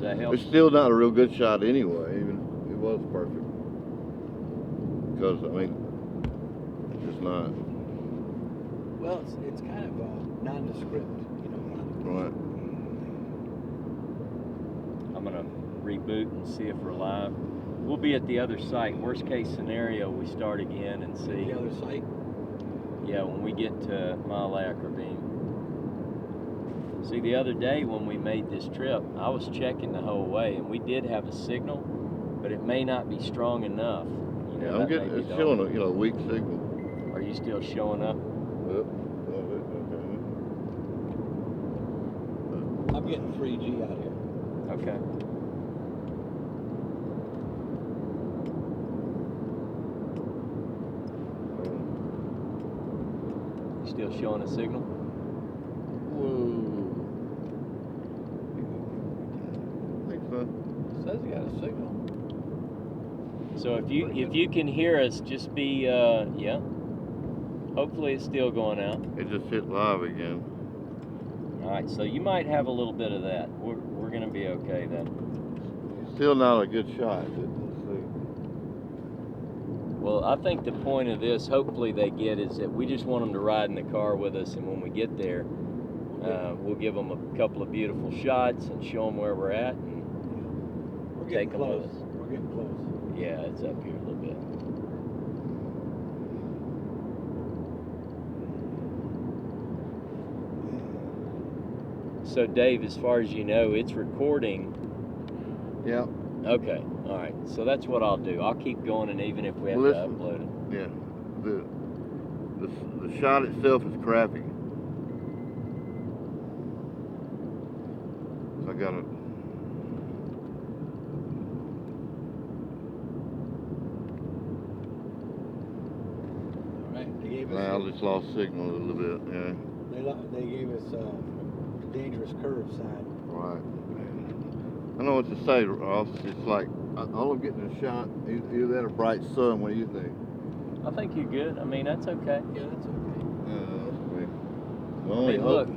that help? It's still not a real good shot anyway. Even it was perfect. Because I mean, it's not. Well, it's kind of nondescript, you know. Right. I'm gonna reboot and see if we're live. We'll be at the other site. Worst case scenario, we start again and see. The other site? Yeah, when we get to Malayak Ravine. See, the other day when we made this trip, I was checking the whole way, and we did have a signal, but it may not be strong enough. You know, Yeah, I'm getting. It's showing a weak signal. Are you still showing up? Yep. I'm getting 3G out here. Okay. You still showing a signal? Whoa. I think so. It says you got a signal. So if you can hear us, just be yeah. Hopefully it's still going out. It just hit live again. All right, so you might have a little bit of that. We're gonna be okay then. Still not a good shot. Let's see. Well, I think the point of this, hopefully they get, is that we just want them to ride in the car with us, and when we get there, we'll give them a couple of beautiful shots and show them where we're at, and We're take getting them close. with us. We're getting close. Yeah, it's up here a little bit. So Dave, as far as you know, it's recording. Yeah. Okay, all right. So that's what I'll do. I'll keep going, and even if we have to upload it. Yeah. The shot itself is crappy. So I got it. All right. They gave us. I just lost signal a little bit. Yeah. They gave us dangerous curve sign. Right. I don't know what to say, Ross. It's like all I'm getting a shot. Either that or bright sun. What do you think? I think you're good. I mean, that's okay. Yeah, that's okay. That's great. I mean, look.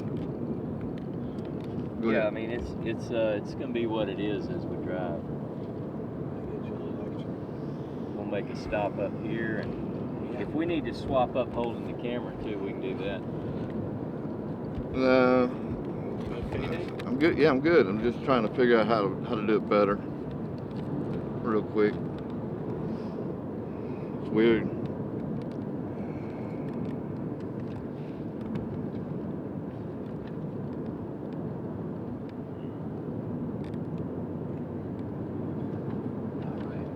Go Yeah, ahead. I mean, it's gonna be what it is as we drive. I get you a little extra. We'll make a stop up here, and Yeah. if we need to swap up holding the camera too, we can do that. Okay, Dave? I'm good. Yeah, I'm good. I'm just trying to figure out how to do it better. Real quick. It's weird. All right.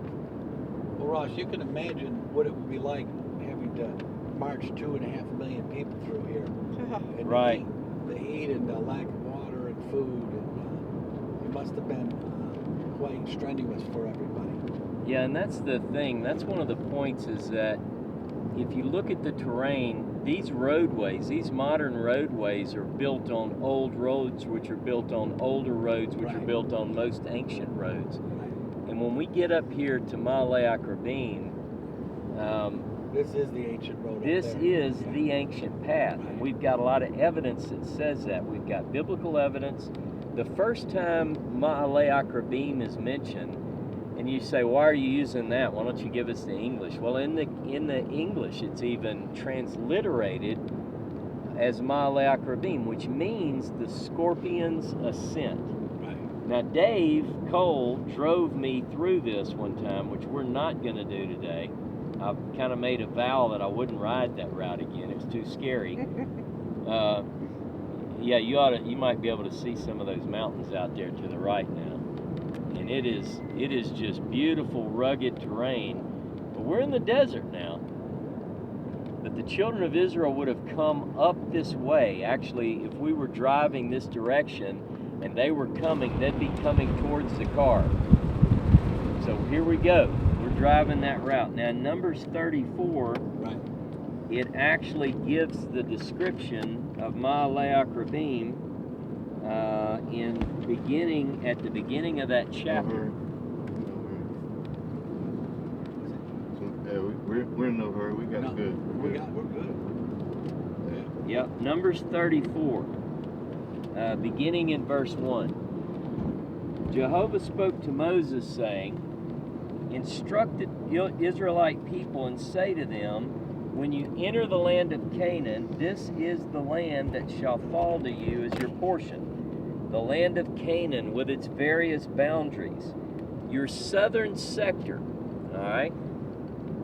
Well, Ross, you can imagine what it would be like having to march 2.5 million people through here. And Right. The heat and the lack of water and food, and it must have been quite strenuous for everybody. Yeah, and that's the thing. That's one of the points, is that if you look at the terrain, these roadways, these modern roadways are built on old roads, which are built on older roads, which are Right. built on most ancient roads. Right. And when we get up here to Malayak Ravine, This is the ancient road. this up there. is the ancient path, and we've got a lot of evidence that says that. We've got biblical evidence. The first time Malayak Ravine is mentioned, and you say, why are you using that? Why don't you give us the English? Well, in the English, it's even transliterated as Malayak Ravine, which means the scorpion's ascent. Right. Now, Dave Cole drove me through this one time, which we're not going to do today. I've kind of made a vow that I wouldn't ride that route again. It's too scary. Yeah, you might be able to see some of those mountains out there to the right now. And it is just beautiful, rugged terrain. But we're in the desert now. But the children of Israel would have come up this way. Actually, if we were driving this direction and they were coming, they'd be coming towards the car. So here we go. We're driving that route. Now, Numbers 34, Right. it actually gives the description of Malayak Ravine at the beginning of that chapter. Yeah, we're in no hurry. We got good. We're good. Yep, Numbers 34, beginning in verse 1. Jehovah spoke to Moses, saying, "Instruct the Israelite people and say to them, when you enter the land of Canaan, this is the land that shall fall to you as your portion, the land of Canaan with its various boundaries. Your southern sector, all right,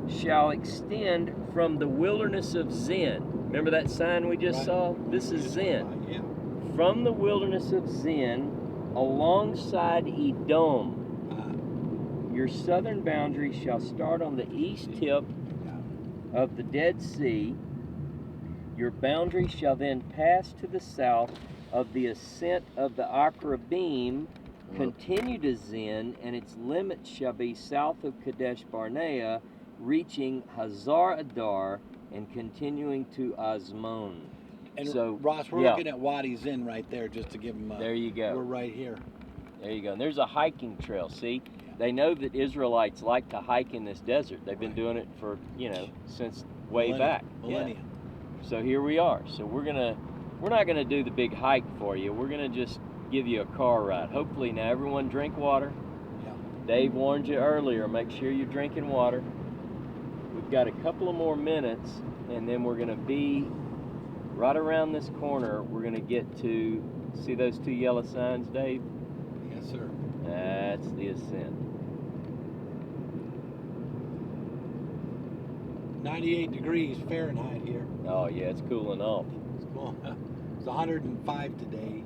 shall extend from the wilderness of Zin." Remember that sign we just saw? This is Zin. Yeah. From the wilderness of Zin alongside Edom. Your southern boundary shall start on the east tip of the Dead Sea. Your boundary shall then pass to the south of the ascent of the Akrabim, continue to Zin, and its limits shall be south of Kadesh Barnea, reaching Hazar Adar and continuing to Azmon. And so, Ross, we're looking at Wadi Zin right there, just to give them. There you go. We're right here. There you go. And there's a hiking trail. See, they know that Israelites like to hike in this desert. They've been doing it for, since way back. Millennia. Yeah. So here we are. So we're not gonna do the big hike for you. We're gonna just give you a car ride. Hopefully now everyone drink water. Yeah. Dave warned you earlier. Make sure you're drinking water. We've got a couple of more minutes, and then we're gonna be right around this corner. We're gonna get to see those two yellow signs, Dave. Yes, sir. That's the ascent. 98 degrees Fahrenheit here. Oh yeah, it's cooling off. It's cool. It's 105 today.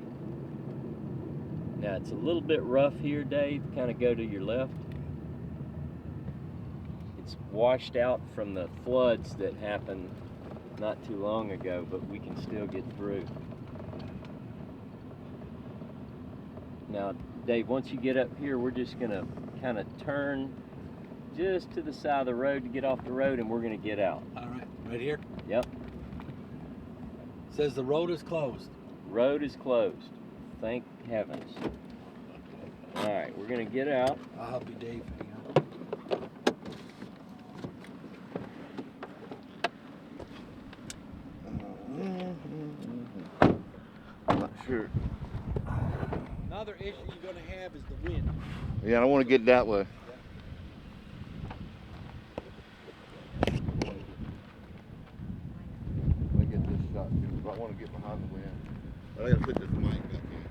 Now it's a little bit rough here, Dave. Kind of go to your left. It's washed out from the floods that happened not too long ago, but we can still get through. Now, Dave, once you get up here, we're just gonna kind of turn just to the side of the road to get off the road, and we're gonna get out. All right, right here. Yep. Says the road is closed. Road is closed. Thank heavens. All right, we're gonna get out. I'll help you, Dave. I'm not sure. Another issue you're going to have is the wind. Yeah, I want to get that way. Let me get this shot too. I want to get behind the wind. I gotta put this mic back in.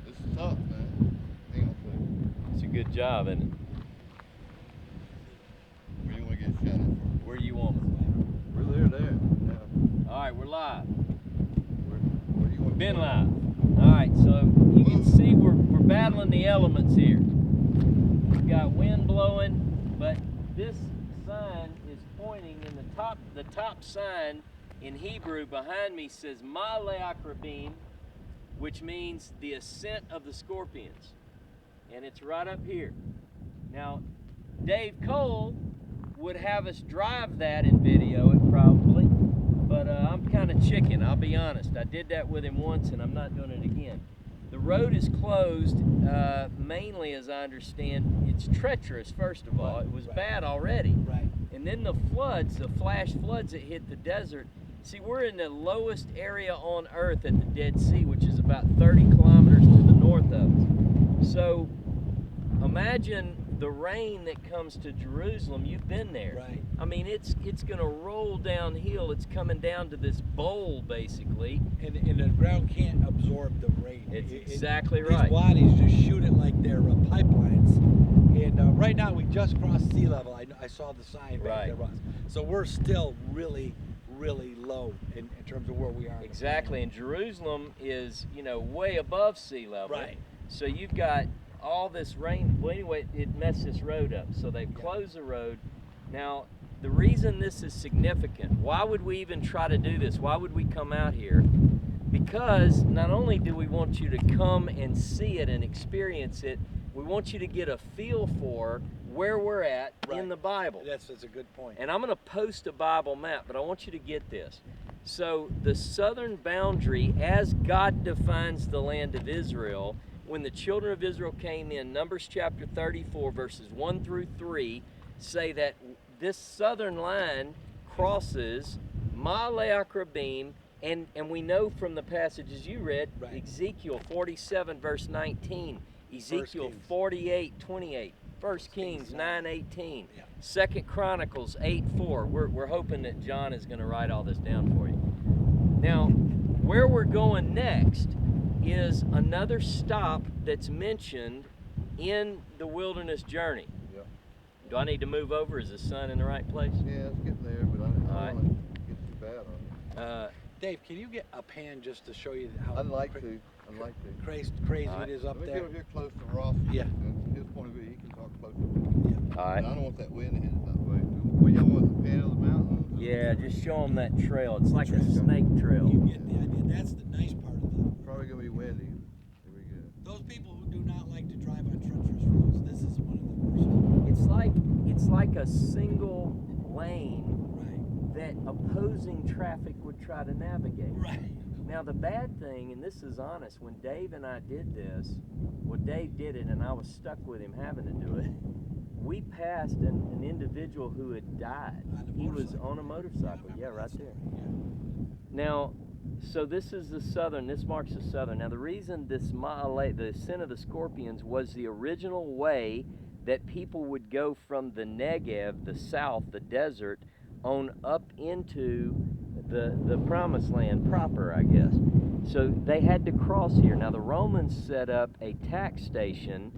This is tough, man. Hang on a second. It's a good job, isn't it? Where do you want to get shot at first? Where do you want me? We're there. Yeah. All right, we're live. Where do you want Been to live. All right, so you can see we're battling the elements here. We've got wind blowing, but this sign is pointing in the top sign in Hebrew behind me says Ma'ale Akrabim, which means the ascent of the scorpions. And it's right up here. Now, Dave Cole would have us drive that and video it probably, but I'm kind of chicken, I'll be honest. I did that with him once and I'm not doing it again. The road is closed, mainly as I understand, it's treacherous first of all. It was bad already. Right. And then the floods, the flash floods that hit the desert. See, we're in the lowest area on earth at the Dead Sea, which is about 30 kilometers to the north of us. So imagine the rain that comes to Jerusalem. You've been there. Right. I mean, it's going to roll downhill. It's coming down to this bowl, basically. And the ground can't absorb the rain. It's exactly right. These wadis just shoot it like they're pipelines. And right now we just crossed sea level. I saw the sign back there, Ross. So we're still really, really low in terms of where we are. Exactly. And Jerusalem is, way above sea level. Right. So you've got all this rain. Well, anyway, it messed this road up. So they've closed the road. Now, the reason this is significant, why would we even try to do this? Why would we come out here? Because not only do we want you to come and see it and experience it, we want you to get a feel for where we're at in the Bible. That's a good point. And I'm going to post a Bible map, but I want you to get this. So the southern boundary, as God defines the land of Israel, when the children of Israel came in, Numbers chapter 34, verses 1 through 3, say that this southern line crosses Ma'ale Akrabim And we know from the passages you read, Right. Ezekiel 47 verse 19, Ezekiel Kings. 48 28, 1 Kings 9 18, Yeah. 2 Chronicles 8 4. We're hoping that John is going to write all this down for you. Now, where we're going next is another stop that's mentioned in the wilderness journey. Yep. Do I need to move over? Is the sun in the right place? Yeah, it's getting there, but I don't All right. want to get too bad on it. Dave, can you get a pan just to show you how I'd like to. crazy All right. it is up Let me there? get over here close to Ross. Yeah. And his point of view, he can talk closer. Yeah. All right. And I don't want that wind to hit it that way. Well, y'all want the pan of the mountain? Yeah, just show them that trail. It's like a trail. snake trail. You get the idea. That's the nice part of the. Probably gonna be windy. Here we go. Those people who do not like to drive on treacherous roads, this is one of the worst. It's like a single lane Right. that opposing traffic would try to navigate. Right. Now the bad thing, and this is honest, when Dave and I did this, well, Dave did it and I was stuck with him having to do it. We passed an individual who had died. He was on a motorcycle. Yeah, right there. Now, so this is the southern, this marks the southern. Now the reason this the Ascent of the Scorpions was the original way that people would go from the Negev, the south, the desert, on up into the promised land proper, I guess. So they had to cross here. Now the Romans set up a tax station.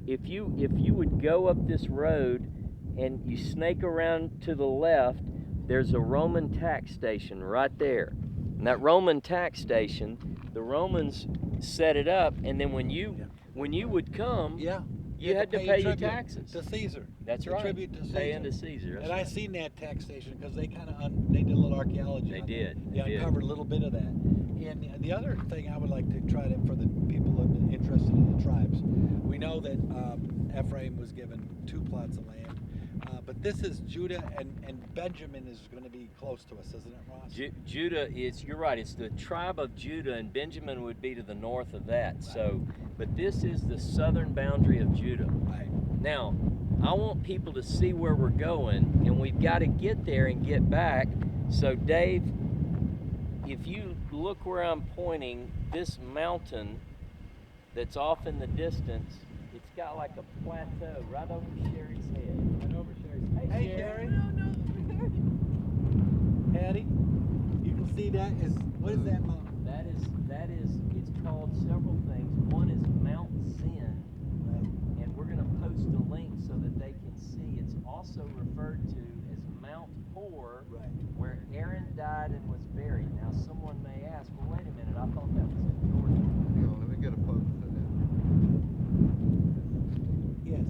If you would go up this road and you snake around to the left, there's a Roman tax station right there. And that Roman tax station, the Romans set it up, and then when you would come, Yeah. you had to pay your tribute taxes. to Caesar. That's The right. tribute to Caesar. Pay into Caesar. That's And I right. seen that tax station because they kind of they did a little archaeology. They on did. that. They Yeah, did. uncovered a little bit of that. And the other thing I would like to try to, for the people that are interested in the tribes, we know that Ephraim was given 2 plots of land, but this is Judah and Benjamin is going to be close to us, isn't it, Ross? Judah is, you're right, it's the tribe of Judah, and Benjamin would be to the north of that. Right. So, but this is the southern boundary of Judah. Right. Now, I want people to see where we're going, and we've got to get there and get back. So, Dave, if you look where I'm pointing, this mountain that's off in the distance, it's got like a plateau right over Sherry's head. Right over Sherry's head. Hey, Sherry. Patty, you can see that is, what is that mountain? That is, it's called several things. One is Mount Zen, and we're going to post a link so that they can see. It's also referred to as Mount Hor, Right. where Aaron died and was buried. Now, someone may ask, well, wait a minute, I thought that was in Georgia. Hang on, let me get a focus in there. Yes.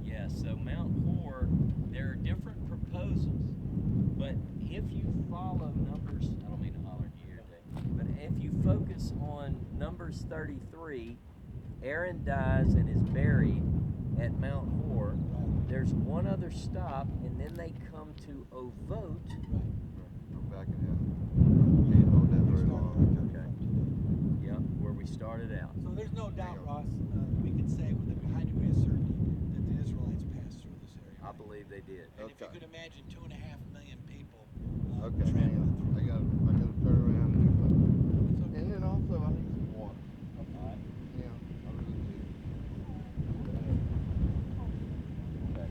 Yeah, so Mount Hor, there are different proposals, but if you follow Numbers, I don't mean to holler at you here, Dave, but if you focus on Numbers 33, Aaron dies and is buried at Mount Hor. There's one other stop, and then they come to Ovot. I'm backing out. Can't hold that very long. Okay. Yeah, where we started out. So there's no doubt, Ross, we can say with a high degree of certainty that the Israelites passed through this area. I believe they did. And if you Okay. could imagine 2.5 million people Okay, hang traveling on. through. I gotta turn around and do something. It's okay. And then also, I need some water. All right. Yeah.